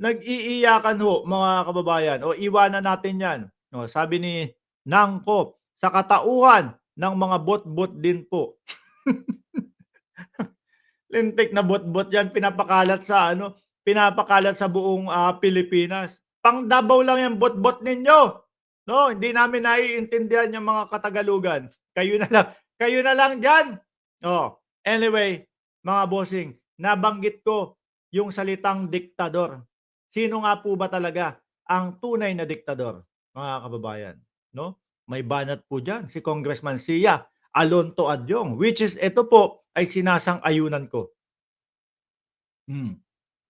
nag-iiyakan ho mga kababayan o iwanan natin 'yan. Oh, sabi ni Nangko, sa katauhan ng mga bot-bot din po. Lintik na bot-bot 'yan pinapakalat sa ano, pinapakalat sa buong, Pilipinas. Pang Davao lang 'yang bot-bot ninyo, 'no? Hindi namin naiintindihan yung mga Katagalugan. Kayo na lang diyan. Oh, anyway, mga bossing, nabanggit ko yung salitang diktador. Sino nga po ba talaga ang tunay na diktador, mga kababayan, 'no? May banat po diyan si Congressman Sia Alonto Adyong, which is ito po ay sinasang-ayunan ko. Hmm,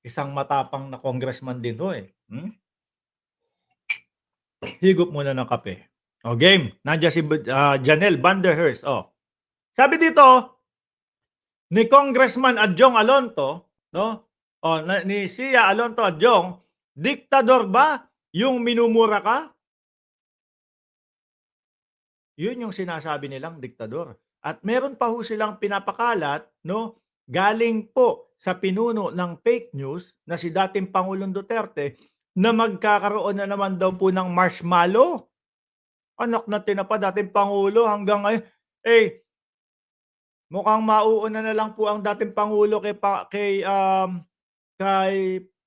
isang matapang na congressman din 'to, eh, Higop muna ng kape. O game, nandiyan si Janelle Vanderhurst, oh. Sabi dito ni Congressman Adyong Alonto, 'no, ni Sia Alonto Adyong, "Diktador ba yung minumura ka?" Yun yung sinasabi nilang diktador. At meron pa ho silang pinapakalat 'no, galing po sa pinuno ng fake news na si dating Pangulong Duterte na magkakaroon na naman daw po ng marshmallow. Anak na tinapa, dating pangulo hanggang ngayon mukhang mauuna na lang po ang dating pangulo kay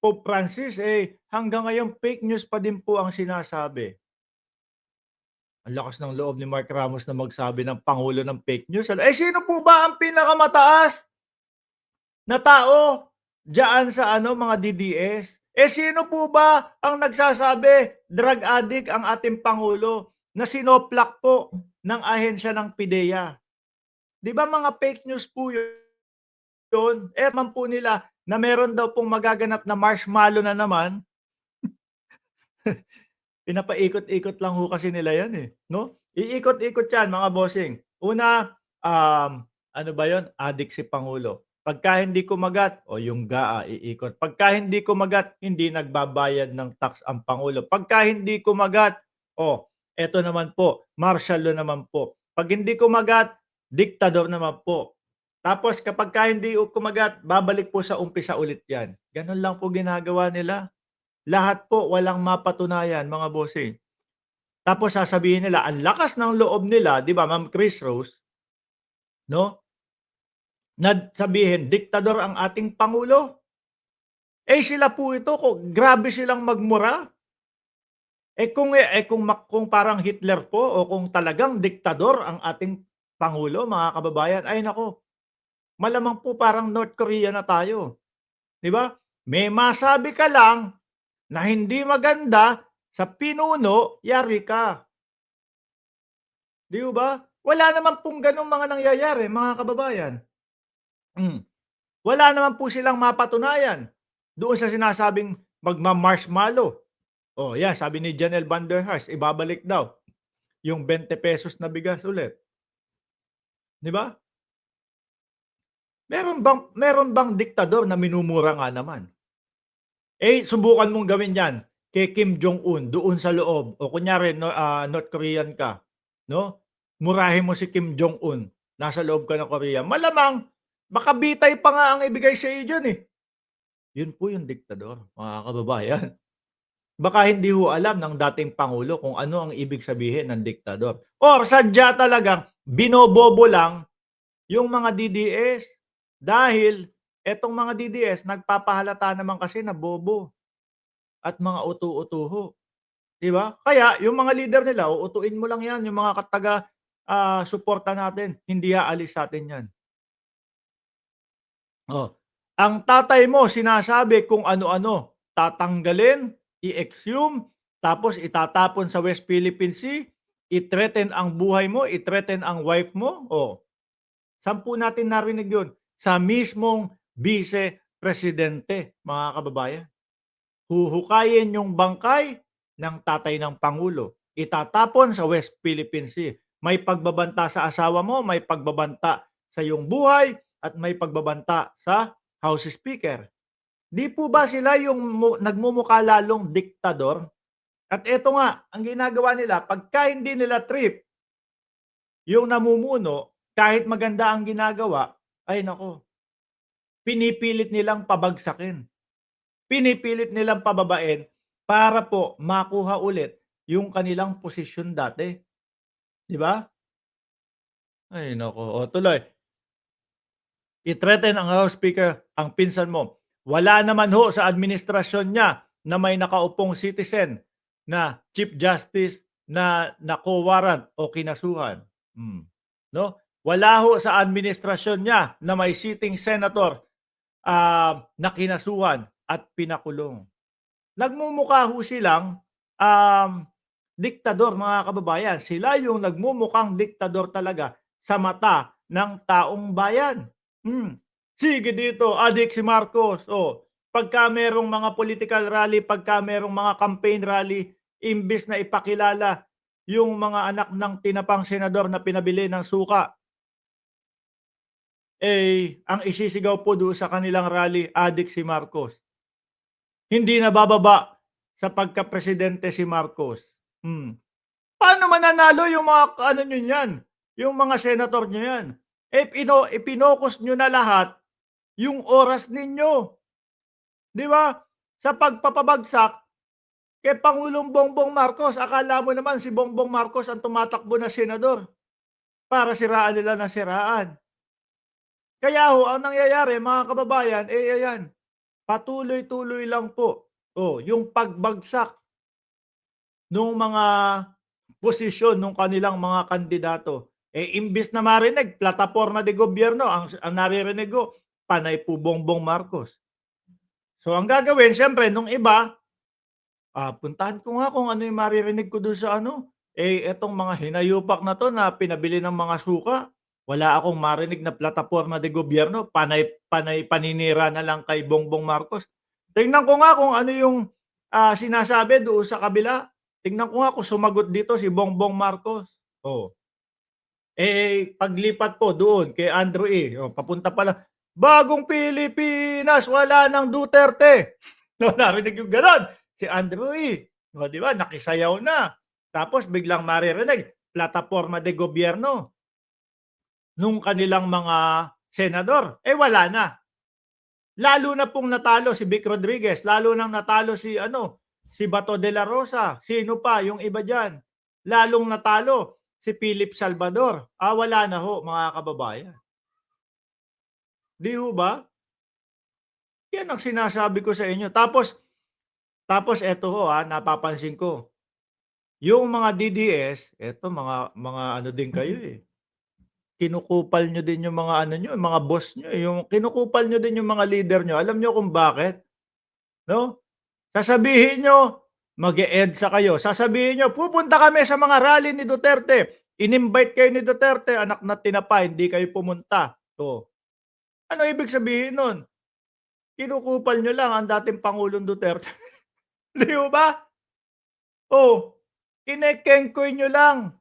Pope Francis, hanggang ngayon fake news pa din po ang sinasabi. Ang lakas ng loob ni Mark Ramos na magsabi ng pangulo ng fake news. Sino po ba ang pinakamataas na tao diyaan sa ano, mga DDS? Sino po ba ang nagsasabi drug addict ang ating pangulo na sinoplak po ng ahensya ng PIDEA? 'Di ba mga fake news po 'yun? Man po nila na meron daw pong magaganap na marshmallow na naman. Pinapaikot-ikot lang ho kasi nila 'yan, 'no? Iikot-ikot 'yan mga bossing. Una, ano ba 'yun, adik si pangulo. Pagka hindi kumagat, o yung GAA iikot. Pagka hindi kumagat, hindi nagbabayad ng tax ang pangulo. Pagka hindi kumagat, eto naman po, martial law naman po. 'Pag hindi kumagat, diktador naman po. Tapos kapagka hindi kumagat, babalik po sa umpisa ulit 'yan. Gano'n lang po ginagawa nila. Lahat po walang mapatunayan mga bossing. Tapos sasabihin nila ang lakas ng loob nila, 'di ba Ma'am Chris Rose, 'no, na sabihin diktador ang ating pangulo. Sila po ito grabe silang magmura. Kung parang Hitler po o kung talagang diktador ang ating pangulo mga kababayan, ay naku, malamang po parang North Korea na tayo, 'di ba? May masabi ka lang na hindi maganda sa pinuno, yari ka. 'Di ba? Wala naman pong gano'ng mga nangyayari mga kababayan. Hmm, wala naman po silang mapatunayan doon sa sinasabing magma-marshmallow. 'Yan sabi ni Janelle Vanderhurst ibabalik daw yung ₱20 na bigas ulit, 'di ba? Meron bang diktador na minumura nga naman? Subukan mong gawin 'yan kay Kim Jong-un doon sa loob o kunyari North Korean ka, 'no? Murahin mo si Kim Jong-un, nasa loob ka ng Korea, malamang baka bitay pa nga ang ibigay sa iyo diyan, eh. 'Yun po yung diktador, mga kababayan. Baka hindi ho alam ng dating pangulo kung ano ang ibig sabihin ng diktador or sadya talagang binobobo lang yung mga DDS. Dahil etong mga DDS nagpapahalata naman kasi na bobo at mga utu-uto, 'di ba? Kaya yung mga leader nila uutuin mo lang 'yan, yung mga suporta natin, hindi aalis sa'tin 'yan. Oh, ang tatay mo sinasabi kung ano-ano, tatanggalin, i-exhume, tapos itatapon sa West Philippine Sea, i-threaten ang buhay mo, i-threaten ang wife mo, saan po natin narinig 'yun? Sa mismong Vice Presidente, mga kababayan. Huhukayin yung bangkay ng tatay ng pangulo, itatapon sa West Philippine Sea. May pagbabanta sa asawa mo, may pagbabanta sa iyong buhay, at may pagbabanta sa House Speaker. 'Di po ba sila yung nagmumukha lalong diktador? At eto nga, ang ginagawa nila pagka hindi nila trip yung namumuno, kahit maganda ang ginagawa, ay naku, pinipilit nilang pabagsakin. pinipilit nilang pababain para po makuha ulit yung kanilang posisyon dati, 'di ba? Ay naku, o tuloy. I-threaten ang House Speaker ang pinsan mo. Wala naman ho sa administrasyon niya na may nakaupong citizen na Chief Justice na nako-warrant o kinasuhan. No? Wala ho sa administrasyon niya na may sitting senator na kinasuhan at pinakulong. Nagmumukha ho silang um, diktador, mga kababayan. Sila yung nagmumukhang diktador talaga sa mata ng taong bayan. Sige dito, adik si Marcos. Pagka merong mga political rally, pagka merong mga campaign rally, imbis na ipakilala yung mga anak ng tinapang senador na pinabili ng suka, ang isisigaw po doon sa kanilang rally, adik si Marcos. Hindi nabababa sa pagka-presidente si Marcos. Paano mananalo yung mga ano niyo niyan, yung mga senator niyo yan? Ipinokus niyo na lahat yung oras ninyo, 'di ba? Sa pagpapabagsak kay Pangulong Bongbong Marcos. Akala mo naman si Bongbong Marcos ang tumatakbo na senador para siraan nila ng siraan. Kaya ho ang nangyayari, mga kababayan, ayan, patuloy-tuloy lang po, yung pagbagsak nung mga posisyon nung kanilang mga kandidato. Imbis na marinig plataporma de gobyerno, ang naririnig ko, panay po Bongbong Marcos. So ang gagawin siyempre nung iba, puntahan ko nga kung ano yung maririnig ko dun sa ano, etong mga hinayupak na 'to na pinabili ng mga suka, wala akong marinig na plataporma de gobyerno, panay panay paninira na lang kay Bongbong Marcos. Tingnan ko nga kung ano yung, sinasabi doon sa kabila. Tingnan ko nga kung sumagot dito si Bongbong Marcos. Oh. Paglipat po doon kay Andrew E. Papunta pa lang, "Bagong Pilipinas, wala ng Duterte." No, narinig yung gano'n, si Andrew E. 'Di ba, nakisayaw na. Tapos biglang maririnig, plataporma de gobyerno nung kanilang mga senador, wala na. Lalo na pong natalo si Vic Rodriguez, lalo nang natalo si ano, si Bato de la Rosa, sino pa yung iba diyan. Lalong natalo si Philip Salvador. Wala na ho, mga kababayan. 'Di ho ba? Yan ang sinasabi ko sa inyo. Tapos tapos eto ho, napapansin ko, yung mga DDS, eto mga ano din kayo, kinukupal niyo din yung mga ano niyo, yung mga boss niyo, yung kinukupal niyo din yung mga leader niyo. Alam niyo kung bakit, 'no? Sasabihin niyo, mag-e-EDSA kayo. Sasabihin niyo, pupunta kami sa mga rally ni Duterte. In-invite kayo ni Duterte, anak na tinapa, hindi kayo pumunta. Ano ibig sabihin nun? Kinukupal niyo lang ang dating Pangulong Duterte. 'Di ho ba? Kinekengkoy niyo lang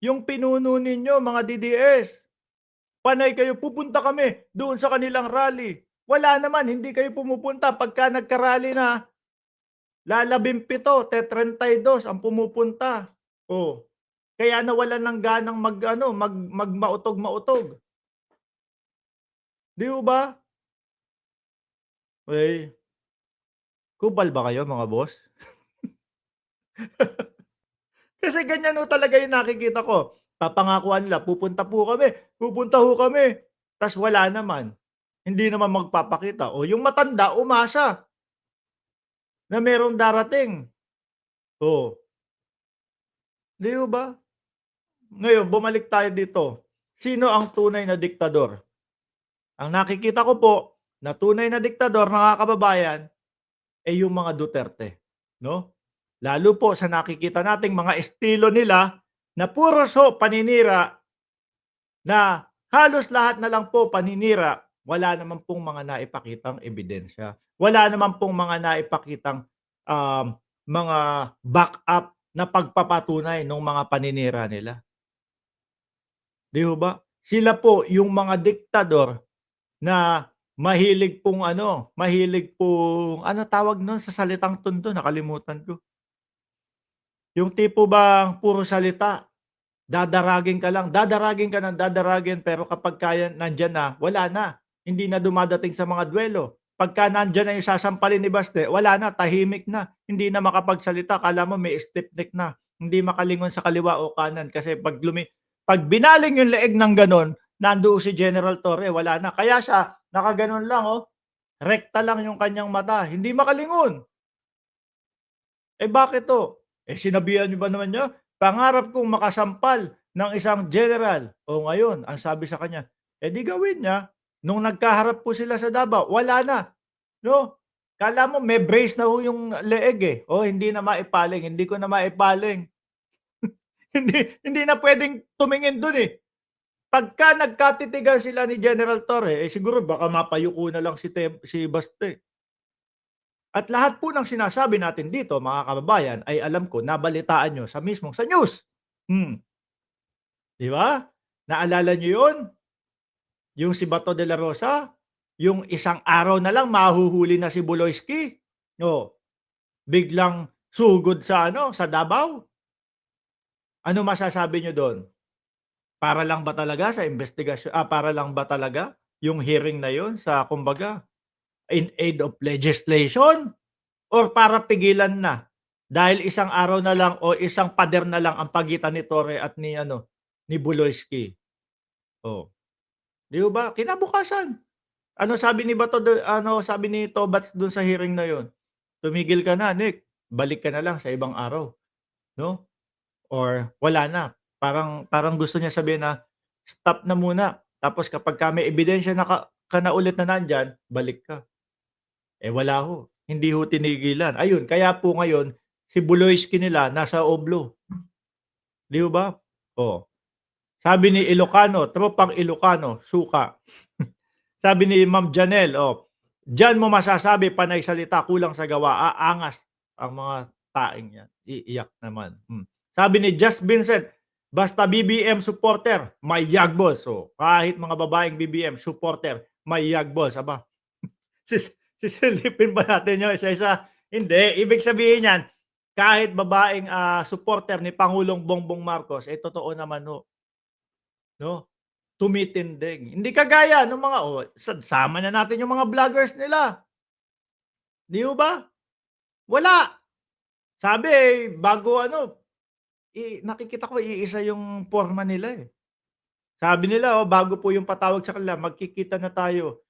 yung pinuno ninyo, mga DDS. Panay kayo, pupunta kami doon sa kanilang rally. Wala naman, hindi kayo pumupunta. Pagka nagka-rally na, lalabing-pito, te-32 ang pumupunta. Kaya nawalan ng ganang mag-ano, magmautog-mautog. 'Di ho ba? Eh, kupal ba kayo, mga boss? Kasi ganyan ho talaga yung nakikita ko. Papangakuan nila, pupunta ho kami, ta's wala naman. Hindi naman magpapakita. Yung matanda umasa na merong darating. 'Di ho ba? Ngayon bumalik tayo dito. Sino ang tunay na diktador? Ang nakikita ko po na tunay na diktador, mga kababayan, yung mga Duterte, 'no? Lalo po sa nakikita nating mga estilo nila na puros ho paninira, na halos lahat na lang po paninira, wala naman pong mga naipakitang ebidensya. Wala naman pong mga naipakitang, mga backup na pagpapatunay nung mga paninira nila. 'Di ho ba? Sila po yung mga diktador na mahilig pong ano tawag nun sa salitang Tondo, nakalimutan ko. Yung tipo bang puro salita, dadaragin ka ng dadaragin pero kapag kaya nandiyan na, wala na. Hindi na dumadating sa mga duelo. pagka nandiyan na yung sasampalin ni Baste, wala na, tahimik na, hindi na makapagsalita, akala mo may stiff neck na, hindi makalingon sa kaliwa o kanan kasi 'pag binaling yung leeg ng gano'n, nandoon si General Torre, wala na. Kaya siya nakagano'n lang, oh, rekta lang yung kanyang mata, hindi makalingon. Eh, bakit 'to? Eh, sinabihan niyo ba naman niya, "Pangarap kong makasampal ng isang general." O ngayon, ang sabi sa kanya, eh, di gawin niya. Nung nagkaharap po sila sa Davao, wala na, 'no? Akala mo may brace na ho yung leeg, eh. "Oh, hindi na maipaling, hindi ko na maipaling." Hindi na puwedeng tumingin dun, eh. Pagka nagkatitigan sila ni General Torre, eh, siguro baka mapayuko na lang si Baste. At lahat po ng sinasabi natin dito mga kababayan ay alam ko nabalitaan niyo sa news. Hmm, 'di ba? Naalala niyo 'yun? Yung si Bato de la Rosa, yung isang araw na lang mahuhuli na si Buloyski. Oh, biglang sugod sa ano, sa Davao. Ano masasabi niyo dun? Para lang ba talaga sa para lang ba talaga yung hearing na yun sa kumbaga in aid of legislation or para pigilan na? Dahil isang araw na lang o isang pader na lang ang pagitan ni Torre at ni ano, ni Buloyski. Oh, 'di ba? Kinabukasan, ano sabi ni Tobats dun sa hearing na yun, "Tumigil ka na Nick, balik ka na lang sa ibang araw." 'No? Or wala na. Parang parang gusto niya sabihin na, "Stop na muna, tapos kapagka may ebidensya na ka na ulit na nandiyan, balik ka." Eh, wala ho, hindi ho tinigilan. Ayun, kaya po ngayon si Buloyski nila nasa OBLO, 'di ho ba? Oh, sabi ni Ilocano, tropang Ilocano, suka. Sabi ni Ma'am Janelle, oh, "Diyan mo masasabi panay salita kulang sa gawa, aangas ang mga taing 'yan." Iiyak naman, Sabi ni Just Vincent, "Basta BBM supporter, may yagbos." Oh, kahit mga babaeng BBM supporter, may yagbos. Aba, sisilipin ba natin 'yung isa-isa? Hindi, ibig sabihin niyan, kahit babaeng, supporter ni Pangulong Bongbong Marcos, eh, totoo naman ho, 'no? Tumitindig. Hindi kagaya nung mga sama na natin yung mga vloggers nila, 'di ho ba? Wala. Sabi, bago ano, nakikita ko iisa yung porma nila, eh. Sabi nila, bago po yung patawag sa kanila, "Magkikita na tayo,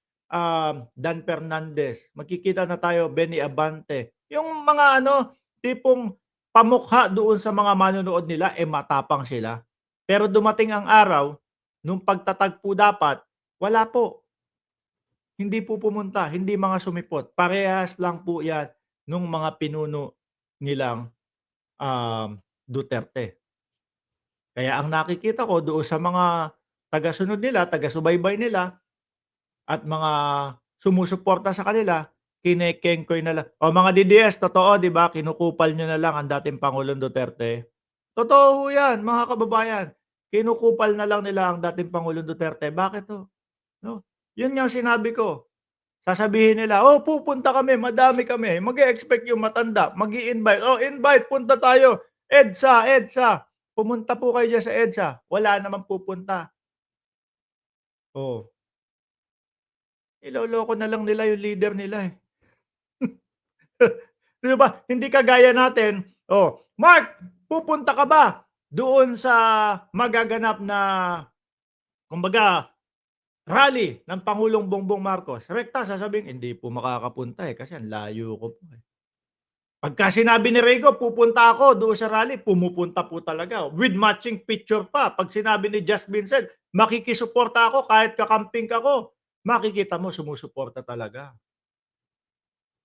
Dan Fernandez, magkikita na tayo, Benny Abante." Yung mga ano, tipong pamukha doon sa mga manonood nila, eh, matapang sila. Pero dumating ang araw, nung pagtatagpo dapat, wala po. Hindi po pumunta, hindi mga sumipot. Parehas lang po 'yan nung mga pinuno nilang, Duterte. Kaya ang nakikita ko doon sa mga tagasunod nila, taga-subaybay nila at mga sumusuporta sa kanila, kinekengkoy na lang, "O mga DDS, totoo 'di ba, kinukupal niyo na lang ang dating Pangulong Duterte?" Totoo ho 'yan mga kababayan, kinukupal na lang nila ang dating Pangulong Duterte. Bakit ho? 'No, 'yun nga ang sinabi ko. Sasabihin nila, "Oh, pupunta kami, madami kami." Mag-e-expect yung matanda, mag-i-invite, "Oh, invite, punta tayo. EDSA, EDSA, pumunta po kayo diyan sa EDSA." Wala namang pupunta. Oh, niloloko na lang nila yung leader nila, eh. 'Di ba? Hindi kagaya natin, "Oh, Mark, pupunta ka ba doon sa magaganap na kumbaga rally ng Pangulong Bongbong Marcos?" Rekta sasabihin, "Hindi po makakapunta, eh, kasi ang layo ko po, eh." Pagka sinabi ni Rego, "Pupunta ako doon sa rally," pumupunta po talaga with matching picture pa. 'Pag sinabi ni Just Vincent, "Makikisuporta ako kahit kakamping ako," makikita mo sumusuporta talaga.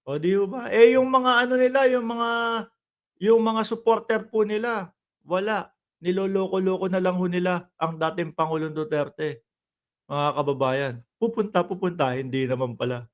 O 'di ho ba? Eh, yung mga ano nila, yung mga supporter po nila, wala. Niloloko-loko na lang ho nila ang dating Pangulong Duterte, mga kababayan. Pupunta, pupunta, hindi naman pala.